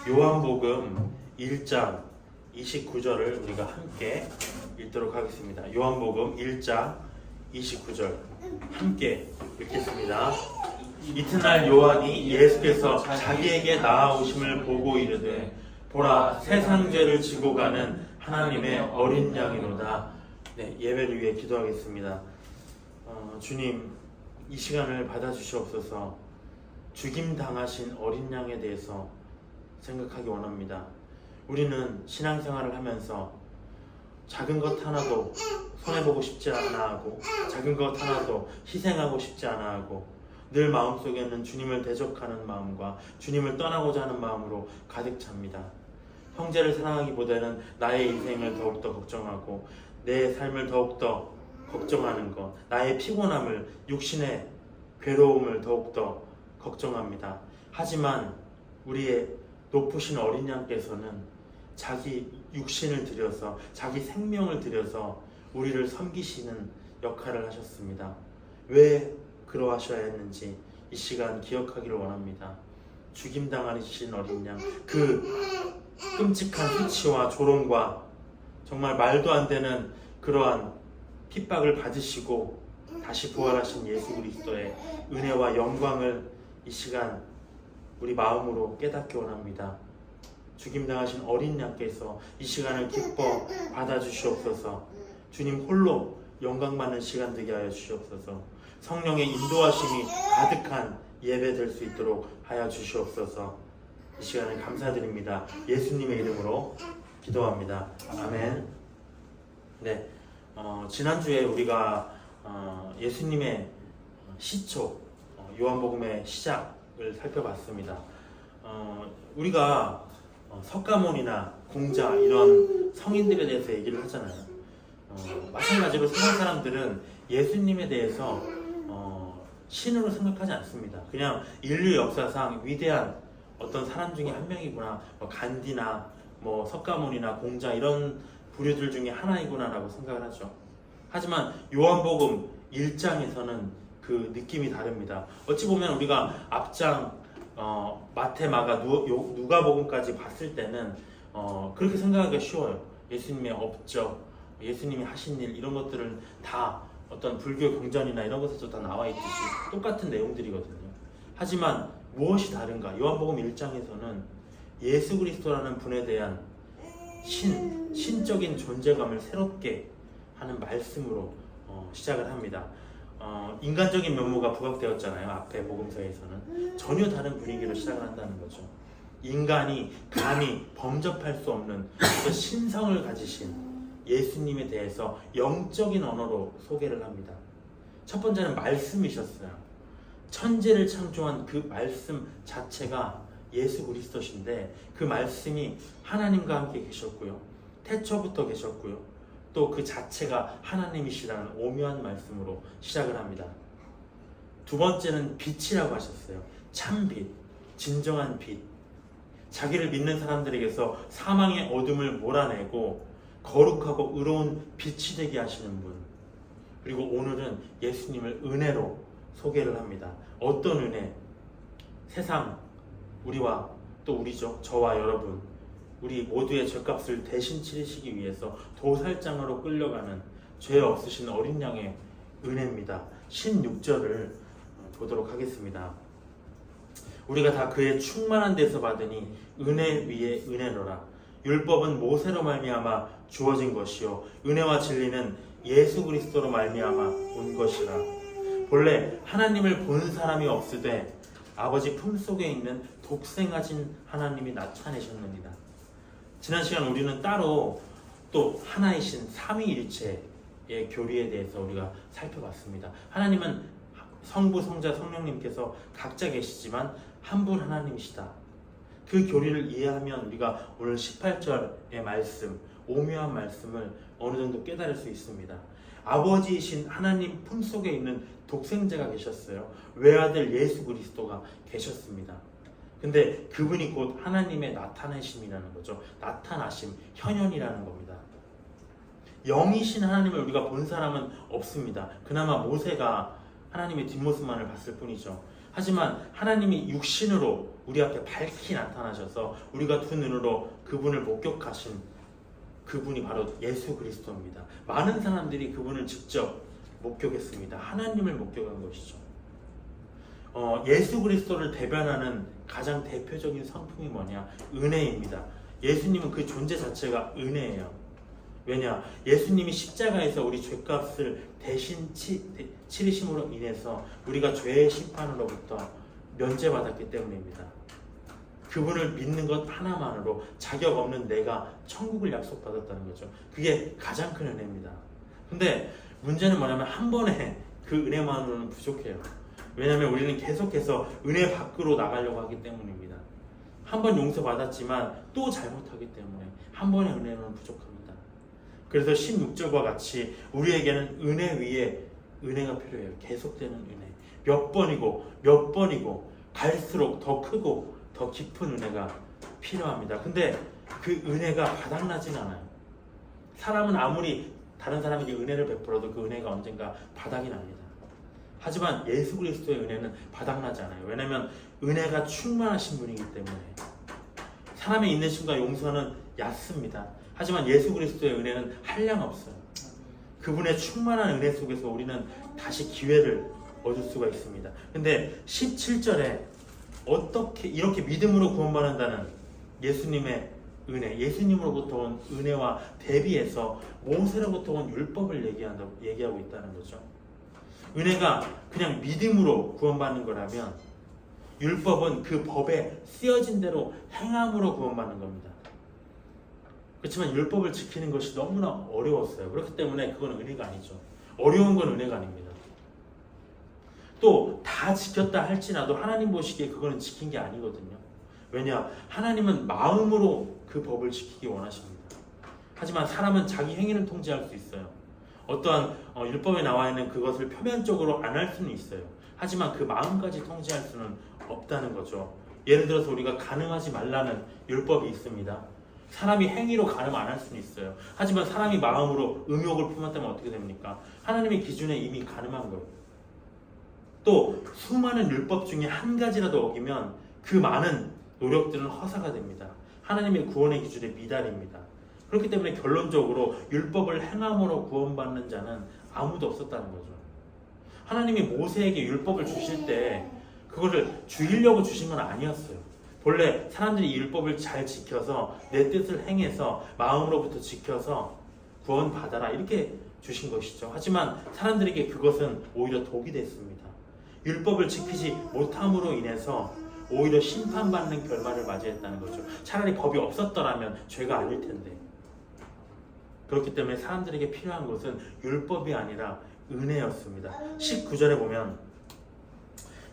요한복음 1장 29절을 우리가 함께 읽도록 하겠습니다. 요한복음 1장 29절 함께 읽겠습니다. 이튿날 요한이 예수께서 자기에게 나아오심을 보고 이르되 보라 세상 죄를 지고 가는 하나님의 어린 양이로다. 네, 예배를 위해 기도하겠습니다. 주님, 이 시간을 받아주시옵소서. 죽임 당하신 어린 양에 대해서 생각하기 원합니다. 우리는 신앙생활을 하면서 작은 것 하나도 손해보고 싶지 않아 하고 작은 것 하나도 희생하고 싶지 않아 하고 늘 마음속에는 주님을 대적하는 마음과 주님을 떠나고자 하는 마음으로 가득 찹니다. 형제를 사랑하기보다는 나의 인생을 더욱더 걱정하고 내 삶을 더욱더 걱정하는 것, 나의 피곤함을, 육신의 괴로움을 더욱더 걱정합니다. 하지만 우리의 높으신 어린 양께서는 자기 육신을 들여서 자기 생명을 들여서 우리를 섬기시는 역할을 하셨습니다. 왜 그러하셔야 했는지 이 시간 기억하기를 원합니다. 죽임당하신 어린 양, 그 끔찍한 수치와 조롱과 정말 말도 안 되는 그러한 핍박을 받으시고 다시 부활하신 예수 그리스도의 은혜와 영광을 이 시간 우리 마음으로 깨닫기 원합니다. 죽임당하신 어린 양께서 이 시간을 기뻐 받아주시옵소서. 주님 홀로 영광받는 시간 되게 하여 주시옵소서. 성령의 인도하심이 가득한 예배 될 수 있도록 하여 주시옵소서. 이 시간을 감사드립니다. 예수님의 이름으로 기도합니다. 아멘. 네, 지난주에 우리가 예수님의 시초, 요한복음의 시작을 살펴봤습니다. 우리가 석가모니나 공자 이런 성인들에 대해서 얘기를 하잖아요. 마찬가지로 세상 사람들은 예수님에 대해서 신으로 생각하지 않습니다. 그냥 인류 역사상 위대한 어떤 사람 중에 한 명이구나, 간디나 석가모니나 공자 이런 부류들 중에 하나이구나라고 생각을 하죠. 하지만 요한복음 1장에서는 그 느낌이 다릅니다. 어찌 보면 우리가 앞장 마태, 마가, 누가복음까지 봤을 때는 그렇게 생각하기가 쉬워요. 예수님의 업적, 예수님이 하신 일 이런 것들은 다 어떤 불교 경전이나 이런 것에서 다 나와 있듯이 똑같은 내용들이거든요. 하지만 무엇이 다른가? 요한복음 1장에서는 예수 그리스도라는 분에 대한 신적인 존재감을 새롭게 하는 말씀으로 시작을 합니다. 인간적인 면모가 부각되었잖아요. 앞에 복음서에서는 전혀 다른 분위기로 시작을 한다는 거죠. 인간이 감히 범접할 수 없는 그 신성을 가지신 예수님에 대해서 영적인 언어로 소개를 합니다. 첫 번째는 말씀이셨어요. 천지를 창조한 그 말씀 자체가 예수 그리스도신데 그 말씀이 하나님과 함께 계셨고요. 태초부터 계셨고요. 또 그 자체가 하나님이시라는 오묘한 말씀으로 시작을 합니다. 두 번째는 빛이라고 하셨어요. 참빛, 진정한 빛. 자기를 믿는 사람들에게서 사망의 어둠을 몰아내고 거룩하고 의로운 빛이 되게 하시는 분. 그리고 오늘은 예수님을 은혜로 소개를 합니다. 어떤 은혜? 세상, 우리와 또 우리죠. 저와 여러분. 우리 모두의 죄값을 대신 치르시기 위해서 도살장으로 끌려가는 죄 없으신 어린 양의 은혜입니다. 16절을 보도록 하겠습니다. 우리가 다 그의 충만한 데서 받으니 은혜 위에 은혜로라. 율법은 모세로 말미암아 주어진 것이요 은혜와 진리는 예수 그리스도로 말미암아 온 것이라. 본래 하나님을 본 사람이 없으되 아버지 품속에 있는 독생하신 하나님이 나타내셨느니라. 지난 시간 우리는 따로 또 하나이신 삼위일체의 교리에 대해서 우리가 살펴봤습니다. 하나님은 성부, 성자, 성령님께서 각자 계시지만 한 분 하나님이시다. 그 교리를 이해하면 우리가 오늘 18절의 말씀, 오묘한 말씀을 어느 정도 깨달을 수 있습니다. 아버지이신 하나님 품속에 있는 독생자가 계셨어요. 외아들 예수 그리스도가 계셨습니다. 근데 그분이 곧 하나님의 나타내심이라는 거죠. 나타나심, 현현이라는 겁니다. 영이신 하나님을 우리가 본 사람은 없습니다. 그나마 모세가 하나님의 뒷모습만을 봤을 뿐이죠. 하지만 하나님이 육신으로 우리 앞에 밝히 나타나셔서 우리가 두 눈으로 그분을 목격하신 그분이 바로 예수 그리스도입니다. 많은 사람들이 그분을 직접 목격했습니다. 하나님을 목격한 것이죠. 예수 그리스도를 대변하는 가장 대표적인 성품이 뭐냐? 은혜입니다. 예수님은 그 존재 자체가 은혜예요. 왜냐? 예수님이 십자가에서 우리 죄값을 대신 치르심으로 인해서 우리가 죄의 심판으로부터 면제받았기 때문입니다. 그분을 믿는 것 하나만으로 자격 없는 내가 천국을 약속받았다는 거죠. 그게 가장 큰 은혜입니다. 근데 문제는 뭐냐면 한 번에 그 은혜만으로는 부족해요. 왜냐하면 우리는 계속해서 은혜 밖으로 나가려고 하기 때문입니다. 한 번 용서받았지만 또 잘못하기 때문에 한 번의 은혜는 부족합니다. 그래서 16절과 같이 우리에게는 은혜 위에 은혜가 필요해요. 계속되는 은혜. 몇 번이고 갈수록 더 크고 더 깊은 은혜가 필요합니다. 근데 그 은혜가 바닥나진 않아요. 사람은 아무리 다른 사람에게 은혜를 베풀어도 그 은혜가 언젠가 바닥이 납니다. 하지만 예수 그리스도의 은혜는 바닥나지 않아요. 왜냐하면 은혜가 충만하신 분이기 때문에. 사람의 인내심과 용서는 얕습니다. 하지만 예수 그리스도의 은혜는 한량 없어요. 그분의 충만한 은혜 속에서 우리는 다시 기회를 얻을 수가 있습니다. 근데 17절에 어떻게 이렇게 믿음으로 구원받는다는 예수님의 은혜, 예수님으로부터 온 은혜와 대비해서 모세로부터 온 율법을 얘기하고 있다는 거죠. 은혜가 그냥 믿음으로 구원받는 거라면 율법은 그 법에 쓰여진 대로 행함으로 구원받는 겁니다. 그렇지만 율법을 지키는 것이 너무나 어려웠어요. 그렇기 때문에 그건 은혜가 아니죠. 어려운 건 은혜가 아닙니다. 또 다 지켰다 할지라도 하나님 보시기에 그거는 지킨 게 아니거든요. 왜냐? 하나님은 마음으로 그 법을 지키기 원하십니다. 하지만 사람은 자기 행위를 통제할 수 있어요. 어떠한 율법에 나와 있는 그것을 표면적으로 안 할 수는 있어요. 하지만 그 마음까지 통제할 수는 없다는 거죠. 예를 들어서 우리가 간음하지 말라는 율법이 있습니다. 사람이 행위로 간음 안 할 수는 있어요. 하지만 사람이 마음으로 음욕을 품었다면 어떻게 됩니까? 하나님의 기준에 이미 간음한 거예요. 또 수많은 율법 중에 한 가지라도 어기면 그 많은 노력들은 허사가 됩니다. 하나님의 구원의 기준에 미달입니다. 그렇기 때문에 결론적으로 율법을 행함으로 구원받는 자는 아무도 없었다는 거죠. 하나님이 모세에게 율법을 주실 때 그거를 죽이려고 주신 건 아니었어요. 본래 사람들이 이 율법을 잘 지켜서 내 뜻을 행해서 마음으로부터 지켜서 구원받아라 이렇게 주신 것이죠. 하지만 사람들에게 그것은 오히려 독이 됐습니다. 율법을 지키지 못함으로 인해서 오히려 심판받는 결말을 맞이했다는 거죠. 차라리 법이 없었더라면 죄가 아닐 텐데. 그렇기 때문에 사람들에게 필요한 것은 율법이 아니라 은혜였습니다. 19절에 보면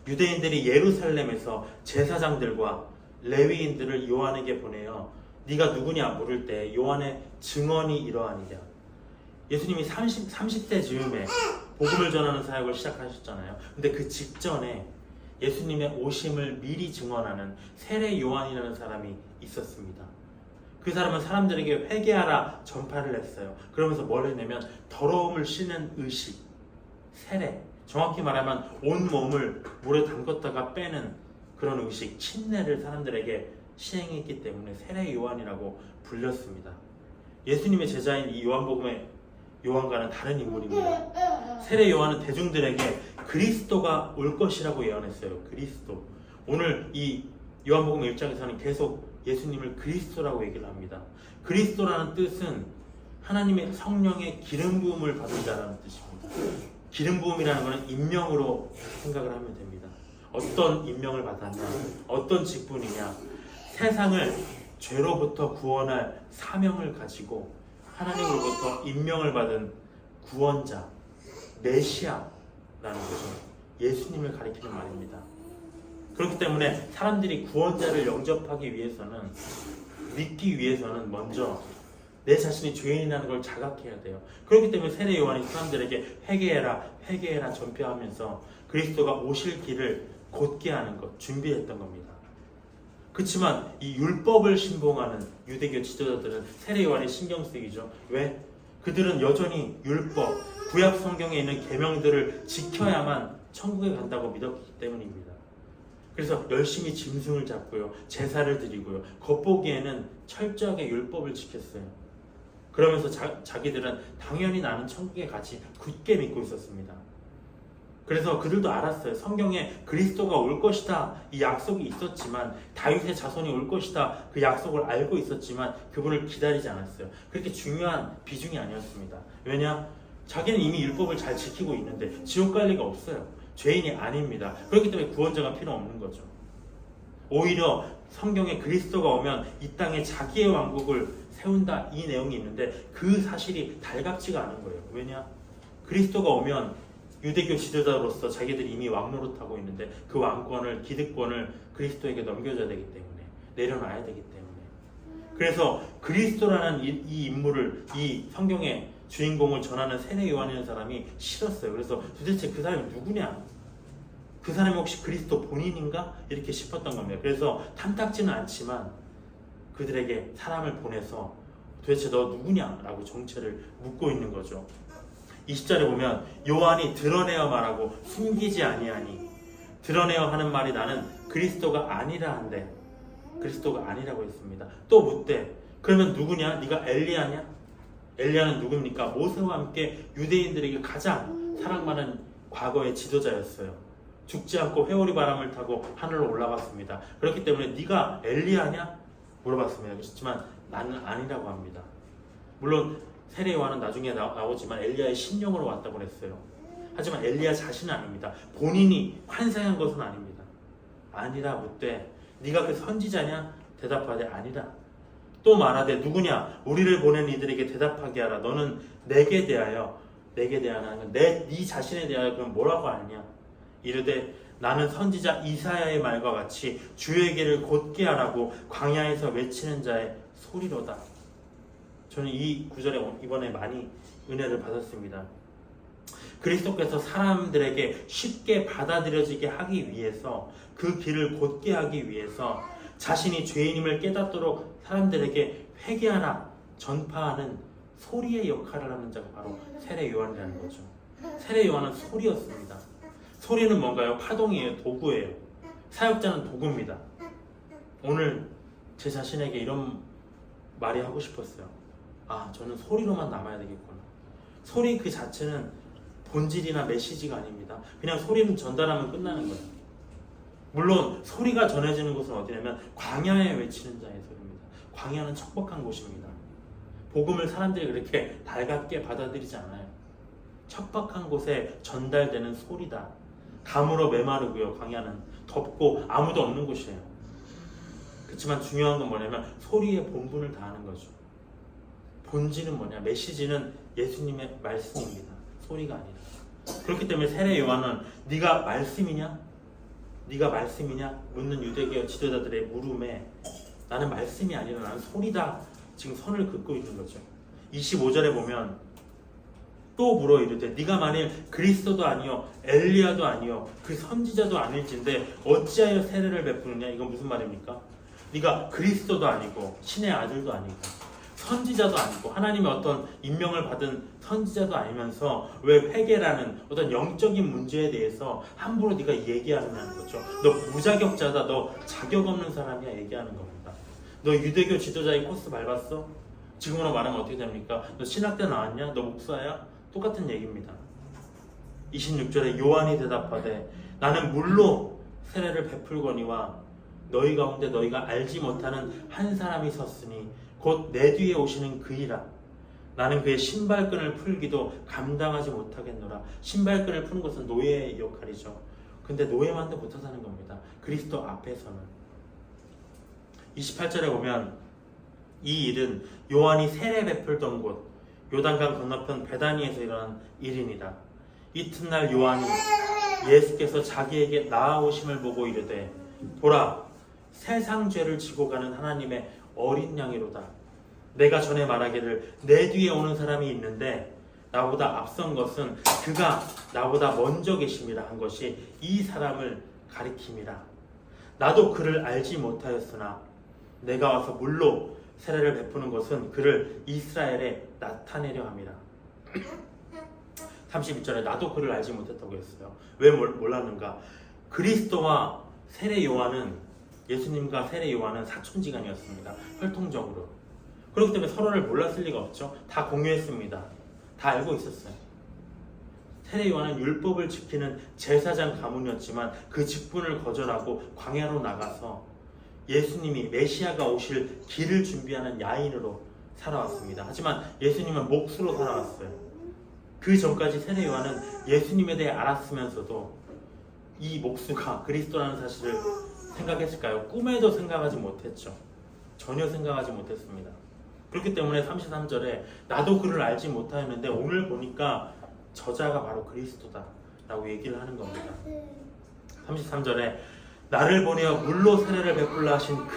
유대인들이 예루살렘에서 제사장들과 레위인들을 요한에게 보내어 네가 누구냐 물을 때 요한의 증언이 이러하니라. 예수님이 30대 즈음에 복음을 전하는 사역을 시작하셨잖아요. 근데 그 직전에 예수님의 오심을 미리 증언하는 세례 요한이라는 사람이 있었습니다. 그 사람은 사람들에게 회개하라 전파를 했어요. 그러면서 뭘 했냐면 더러움을 씻는 의식, 세례, 정확히 말하면 온 몸을 물에 담궜다가 빼는 그런 의식, 침례를 사람들에게 시행했기 때문에 세례 요한이라고 불렸습니다. 예수님의 제자인 이 요한복음의 요한과는 다른 인물입니다. 세례 요한은 대중들에게 그리스도가 올 것이라고 예언했어요. 그리스도. 오늘 이 요한복음 1장에서는 계속 예수님을 그리스도라고 얘기를 합니다. 그리스도라는 뜻은 하나님의 성령의 기름 부음을 받은 자라는 뜻입니다. 기름 부음이라는 것은 임명으로 생각을 하면 됩니다. 어떤 임명을 받았냐, 어떤 직분이냐, 세상을 죄로부터 구원할 사명을 가지고 하나님으로부터 임명을 받은 구원자, 메시아라는 거죠. 예수님을 가리키는 말입니다. 그렇기 때문에 사람들이 구원자를 영접하기 위해서는, 믿기 위해서는 먼저 내 자신이 죄인이라는 걸 자각해야 돼요. 그렇기 때문에 세례 요한이 사람들에게 회개해라 전폐하면서 그리스도가 오실 길을 곧게 하는 것, 준비했던 겁니다. 그렇지만 이 율법을 신봉하는 유대교 지도자들은 세례 요한이 신경 쓰이죠. 왜? 그들은 여전히 율법, 구약 성경에 있는 계명들을 지켜야만 천국에 간다고 믿었기 때문입니다. 그래서 열심히 짐승을 잡고요, 제사를 드리고요, 겉보기에는 철저하게 율법을 지켰어요. 그러면서 자기들은 당연히 나는 천국에 가지 굳게 믿고 있었습니다. 그래서 그들도 알았어요. 성경에 그리스도가 올 것이다 이 약속이 있었지만, 다윗의 자손이 올 것이다 그 약속을 알고 있었지만 그분을 기다리지 않았어요. 그렇게 중요한 비중이 아니었습니다. 왜냐? 자기는 이미 율법을 잘 지키고 있는데 지옥 갈 리가 없어요. 죄인이 아닙니다. 그렇기 때문에 구원자가 필요 없는 거죠. 오히려 성경에 그리스도가 오면 이 땅에 자기의 왕국을 세운다 이 내용이 있는데, 그 사실이 달갑지가 않은 거예요. 왜냐? 그리스도가 오면 유대교 지도자로서 자기들이 이미 왕노릇하고 있는데 그 왕권을, 기득권을 그리스도에게 넘겨줘야 되기 때문에, 내려놔야 되기 때문에. 그래서 그리스도라는 이 인물을, 이 성경의 주인공을 전하는 세례 요한이라는 사람이 싫었어요. 그래서 도대체 그 사람이 누구냐? 그 사람이 혹시 그리스도 본인인가? 이렇게 싶었던 겁니다. 그래서 탐탁지는 않지만 그들에게 사람을 보내서 도대체 너 누구냐라고 정체를 묻고 있는 거죠. 20절에 보면 요한이 드러내어 말하고 숨기지 아니하니, 드러내어 하는 말이 나는 그리스도가 아니라 한데, 그리스도가 아니라고 했습니다. 또 묻되 그러면 누구냐? 네가 엘리야냐? 엘리야는 누굽니까? 모세와 함께 유대인들에게 가장 사랑받는 과거의 지도자였어요. 죽지 않고 회오리 바람을 타고 하늘로 올라갔습니다. 그렇기 때문에 네가 엘리야냐? 물어봤습니다. 그렇지만 나는 아니라고 합니다. 물론 세례 요한은 나중에 나오지만 엘리야의 신령으로 왔다고 했어요. 하지만 엘리야 자신은 아닙니다. 본인이 환상한 것은 아닙니다. 아니라 묻되 네가 그 선지자냐? 대답하되 아니라. 또 말하되 누구냐? 우리를 보낸 이들에게 대답하게 하라. 너는 내게 대하여는 건 네 자신에 대하여 그럼 뭐라고 하느냐? 이르되 나는 선지자 이사야의 말과 같이 주의 길을 곧게 하라고 광야에서 외치는 자의 소리로다. 저는 이 구절에 이번에 많이 은혜를 받았습니다. 그리스도께서 사람들에게 쉽게 받아들여지게 하기 위해서, 그 길을 곧게 하기 위해서 자신이 죄인임을 깨닫도록 사람들에게 회개하라 전파하는 소리의 역할을 하는 자가 바로 세례 요한이라는 거죠. 세례 요한은 소리였습니다. 소리는 뭔가요? 파동이에요. 도구예요. 사역자는 도구입니다. 오늘 제 자신에게 이런 말이 하고 싶었어요. 저는 소리로만 남아야 되겠구나. 소리 그 자체는 본질이나 메시지가 아닙니다. 그냥 소리는 전달하면 끝나는 거예요. 물론 소리가 전해지는 곳은 어디냐면 광야에 외치는 자의 소리입니다. 광야는 척박한 곳입니다. 복음을 사람들이 그렇게 달갑게 받아들이지 않아요. 척박한 곳에 전달되는 소리다. 감으로 메마르고요. 광야는 덥고 아무도 없는 곳이에요. 그렇지만 중요한 건 뭐냐면 소리의 본분을 다하는 거죠. 본질은 뭐냐? 메시지는 예수님의 말씀입니다. 소리가 아니라. 그렇기 때문에 세례 요한은 네가 말씀이냐? 묻는 유대교 지도자들의 물음에 나는 말씀이 아니라 나는 소리다. 지금 선을 긋고 있는 거죠. 25절에 보면 또 물어 이르되 네가 만일 그리스도도 아니요 엘리야도 아니요 그 선지자도 아닐진데 어찌하여 세례를 베푸느냐? 이건 무슨 말입니까? 네가 그리스도도 아니고 신의 아들도 아니고 선지자도 아니고 하나님의 어떤 임명을 받은 선지자도 아니면서 왜 회개라는 어떤 영적인 문제에 대해서 함부로 네가 얘기하느냐는 거죠. 너 무자격자다. 너 자격 없는 사람이야. 얘기하는 겁니다. 너 유대교 지도자의 코스 밟았어? 지금으로 말하면 어떻게 됩니까? 너 신학대 나왔냐? 너 목사야? 똑같은 얘기입니다. 26절에 요한이 대답하되 나는 물로 세례를 베풀거니와 너희 가운데 너희가 알지 못하는 한 사람이 섰으니 곧 내 뒤에 오시는 그이라. 나는 그의 신발끈을 풀기도 감당하지 못하겠노라. 신발끈을 푸는 것은 노예의 역할이죠. 근데 노예만도 못하는 겁니다. 그리스도 앞에서는. 28절에 보면 이 일은 요한이 세례 베풀던 곳 요단강 건너편 베다니에서 일어난 일이니라. 이튿날 요한이 예수께서 자기에게 나아오심을 보고 이르되 보라 세상 죄를 지고 가는 하나님의 어린 양이로다. 내가 전에 말하기를 내 뒤에 오는 사람이 있는데 나보다 앞선 것은 그가 나보다 먼저 계심이라 한 것이 이 사람을 가리킴이라. 나도 그를 알지 못하였으나 내가 와서 물로 세례를 베푸는 것은 그를 이스라엘에 나타내려 함이라. 32절에 나도 그를 알지 못했다고 했어요. 왜 몰랐는가? 그리스도와 세례 요한은 예수님과 세례 요한은 사촌지간이었습니다. 혈통적으로. 그렇기 때문에 서로를 몰랐을 리가 없죠. 다 공유했습니다. 다 알고 있었어요. 세례 요한은 율법을 지키는 제사장 가문이었지만 그 직분을 거절하고 광야로 나가서 예수님이 메시아가 오실 길을 준비하는 야인으로 살아왔습니다. 하지만 예수님은 목수로 살아왔어요. 그 전까지 세례 요한은 예수님에 대해 알았으면서도 이 목수가 그리스도라는 사실을 생각했을까요? 꿈에도 생각하지 못했죠. 전혀 생각하지 못했습니다. 그렇기 때문에 33절에 나도 그를 알지 못하였는데 오늘 보니까 저자가 바로 그리스도다 라고 얘기를 하는 겁니다. 33절에 나를 보내어 물로 세례를 베풀라 하신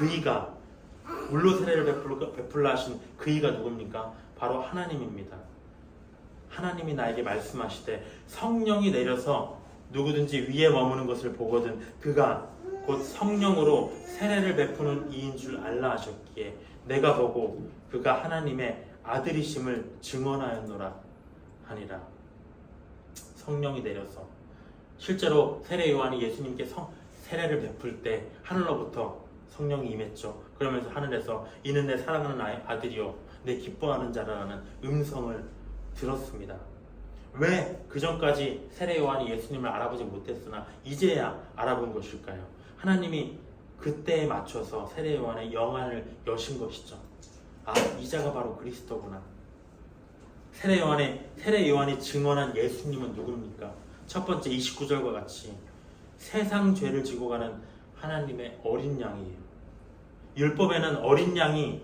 그이가 누굽니까? 바로 하나님입니다. 하나님이 나에게 말씀하시되 성령이 내려서 누구든지 위에 머무는 것을 보거든 그가 곧 성령으로 세례를 베푸는 이인 줄 알라 하셨기에 내가 보고 그가 하나님의 아들이심을 증언하였노라 하니라. 성령이 내려서 실제로 세례 요한이 예수님께 세례를 베풀 때 하늘로부터 성령이 임했죠. 그러면서 하늘에서 이는 내 사랑하는 아들이요 내 기뻐하는 자라는 음성을 들었습니다. 왜 그전까지 세례 요한이 예수님을 알아보지 못했으나 이제야 알아본 것일까요? 하나님이 그때에 맞춰서 세례 요한의 영안을 여신 것이죠. 아, 이자가 바로 그리스도구나. 세례 요한이 증언한 예수님은 누굽니까? 첫 번째 29절과 같이 세상 죄를 지고 가는 하나님의 어린 양이에요. 율법에는 어린 양이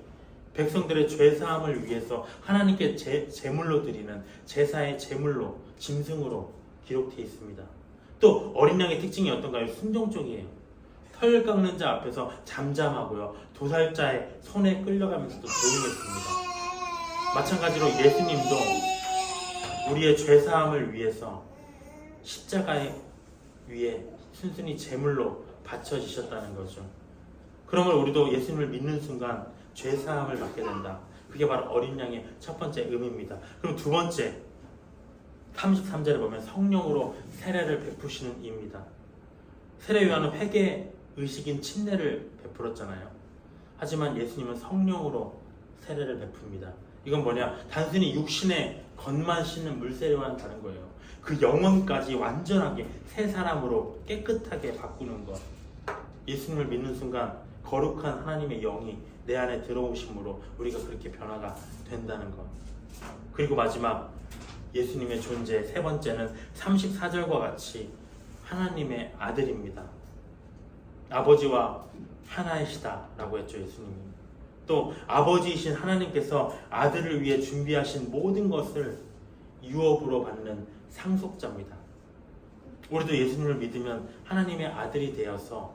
백성들의 죄 사함을 위해서 하나님께 제물로 드리는 제사의 제물로 짐승으로 기록되어 있습니다. 또 어린 양의 특징이 어떤가요? 순종적이에요. 털 깎는 자 앞에서 잠잠하고요. 도살자의 손에 끌려가면서도 조용했습니다. 마찬가지로 예수님도 우리의 죄 사함을 위해서 십자가에 위에 순순히 제물로 바쳐지셨다는 거죠. 그러면 우리도 예수님을 믿는 순간 죄 사함을 받게 된다. 그게 바로 어린 양의 첫 번째 의미입니다. 그럼 두 번째 33절에 보면 성령으로 세례를 베푸시는 이입니다. 세례 요한은 회개 의식인 침례를 베풀었잖아요. 하지만 예수님은 성령으로 세례를 베풉니다. 이건 뭐냐? 단순히 육신의 겉만 씻는 물세례와는 다른 거예요. 그 영혼까지 완전하게 새 사람으로 깨끗하게 바꾸는 것. 예수님을 믿는 순간 거룩한 하나님의 영이 내 안에 들어오심으로 우리가 그렇게 변화가 된다는 것. 그리고 마지막 예수님의 존재 세 번째는 34절과 같이 하나님의 아들입니다. 아버지와 하나이시다 라고 했죠. 예수님이. 또 아버지이신 하나님께서 아들을 위해 준비하신 모든 것을 유업으로 받는 상속자입니다. 우리도 예수님을 믿으면 하나님의 아들이 되어서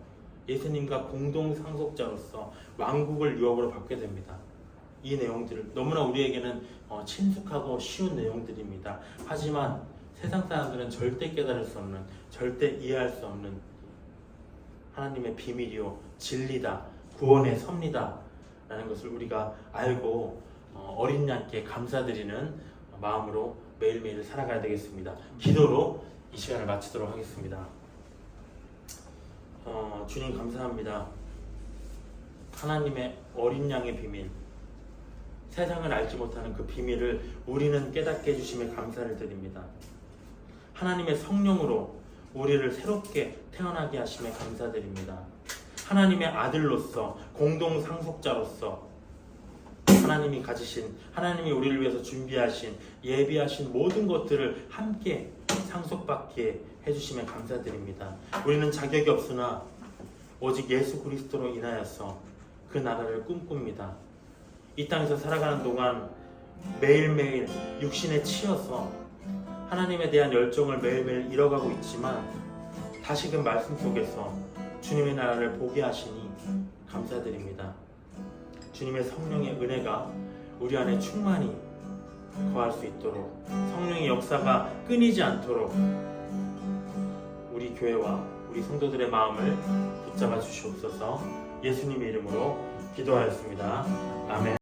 예수님과 공동 상속자로서 왕국을 유업으로 받게 됩니다. 이 내용들을 너무나 우리에게는 친숙하고 쉬운 내용들입니다. 하지만 세상 사람들은 절대 깨달을 수 없는, 절대 이해할 수 없는 하나님의 비밀이요 진리다, 구원의 섭리다 라는 것을 우리가 알고 어린 양께 감사드리는 마음으로 매일매일 살아가야 되겠습니다. 기도로 이 시간을 마치도록 하겠습니다. 주님 감사합니다. 하나님의 어린 양의 비밀, 세상을 알지 못하는 그 비밀을 우리는 깨닫게 해주심에 감사를 드립니다. 하나님의 성령으로 우리를 새롭게 태어나게 하심에 감사드립니다. 하나님의 아들로서 공동 상속자로서 하나님이 가지신, 하나님이 우리를 위해서 준비하신, 예비하신 모든 것들을 함께 상속받게 해주심에 감사드립니다. 우리는 자격이 없으나 오직 예수 그리스도로 인하여서 그 나라를 꿈꿉니다. 이 땅에서 살아가는 동안 매일매일 육신에 치여서 하나님에 대한 열정을 매일매일 잃어가고 있지만 다시금 말씀 속에서 주님의 나라를 보게 하시니 감사드립니다. 주님의 성령의 은혜가 우리 안에 충만히 거할 수 있도록, 성령의 역사가 끊이지 않도록 우리 교회와 우리 성도들의 마음을 붙잡아 주시옵소서. 예수님의 이름으로 기도하였습니다. 아멘.